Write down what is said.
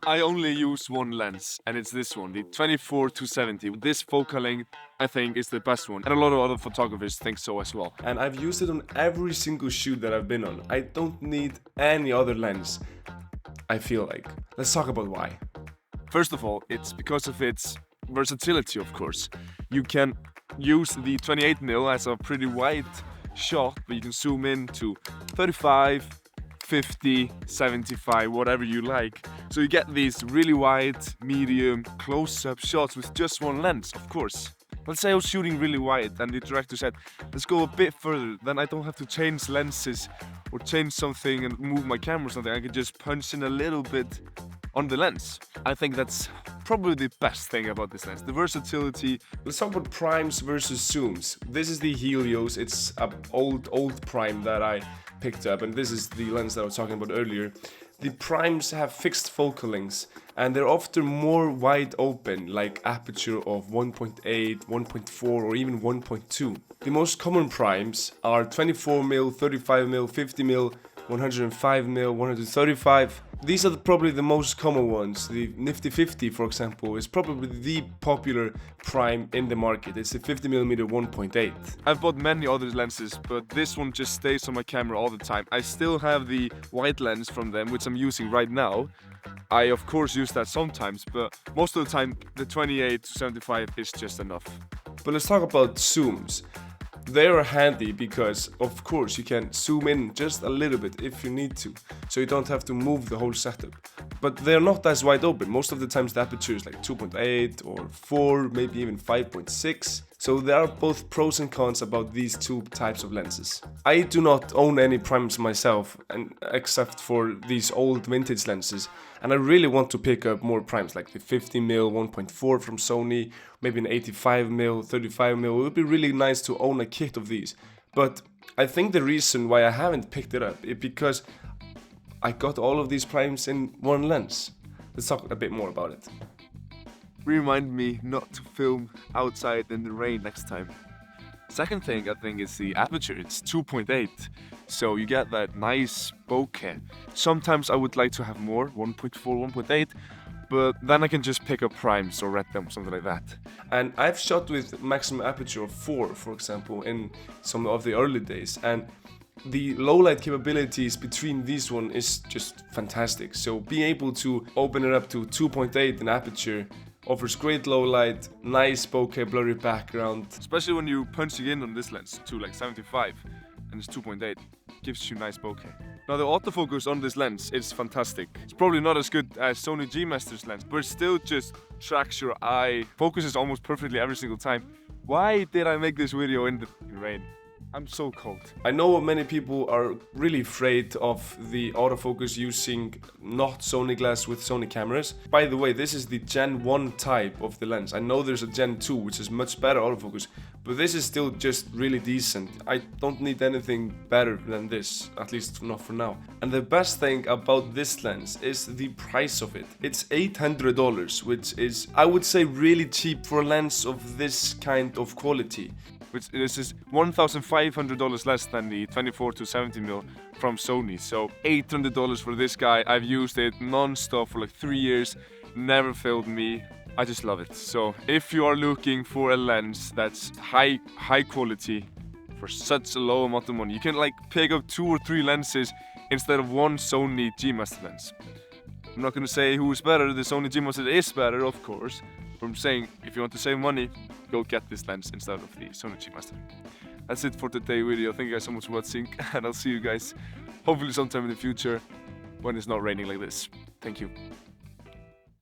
I only use one lens, and it's this one, the 24-70. This focal length, I think, is the best one, and a lot of other photographers think so as well. And I've used it on every single shoot that I've been on. I don't need any other lens, I feel like. Let's talk about why. First of all, it's because of its versatility, of course. You can use the 28mm as a pretty wide shot, but you can zoom in to 35, 50, 75, whatever you like. So you get these really wide, medium, close-up shots with just one lens, of course. Let's say I was shooting really wide and the director said, let's go a bit further, then I don't have to change lenses or change something and move my camera or something. I can just punch in a little bit on the lens. I think that's probably the best thing about this lens, the versatility. Let's talk about primes versus zooms. This is the Helios. It's an old prime that I picked up, and this is the lens that I was talking about earlier. The primes have fixed focal lengths, and they're often more wide open, like aperture of 1.8, 1.4, or even 1.2. The most common primes are 24mm, 35mm, 50mm, 105mm, 135. These are probably the most common ones. The Nifty 50, for example, is probably the popular prime in the market. It's the 50mm 1.8. I've bought many other lenses, but this one just stays on my camera all the time. I still have the wide lens from them, which I'm using right now. I of course use that sometimes, but most of the time the 28-75 is just enough. But let's talk about zooms. They are handy because, of course, you can zoom in just a little bit if you need to, so you don't have to move the whole setup. But they're not as wide open. Most of the times the aperture is like 2.8 or 4, maybe even 5.6. So there are both pros and cons about these two types of lenses. I do not own any primes myself, except for these old vintage lenses, and I really want to pick up more primes like the 50mm 1.4 from Sony, maybe an 85mm, 35mm. It would be really nice to own a kit of these. But I think the reason why I haven't picked it up is because I got all of these primes in one lens. Let's talk a bit more about it. Remind me not to film outside in the rain next time. Second thing I think is the aperture. It's 2.8, so you get that nice bokeh. Sometimes I would like to have more, 1.4, 1.8, but then I can just pick up primes or red them, something like that. And I've shot with maximum aperture of 4, for example, in some of the early days, and the low light capabilities between these one is just fantastic. So being able to open it up to 2.8 in aperture offers great low light, nice bokeh, blurry background. Especially when you punch it in on this lens to like 75 and it's 2.8, gives you nice bokeh. Now the autofocus on this lens is fantastic. It's probably not as good as Sony G Master's lens, but it still just tracks your eye, focuses almost perfectly every single time. Why did I make this video in the rain? I'm so cold. I know many people are really afraid of the autofocus using not Sony glass with Sony cameras. By the way, this is the Gen 1 type of the lens. I know there's a Gen 2 which is much better autofocus, but this is still just really decent. I don't need anything better than this, at least not for now. And the best thing about this lens is the price of it. It's $800, which is, I would say, really cheap for a lens of this kind of quality. Which this is $1,500 less than the 24-70mm from Sony. So $800 for this guy. I've used it non-stop for like 3 years, never failed me. I just love it. So if you are looking for a lens that's high quality for such a low amount of money, you can like pick up 2 or 3 lenses instead of one Sony G Master lens. I'm not gonna say who is better. The Sony G Master is better, of course. But I'm saying, if you want to save money, go get this lens instead of the Sony G Master. That's it for today's video. Thank you guys so much for watching, and I'll see you guys hopefully sometime in the future when it's not raining like this. Thank you.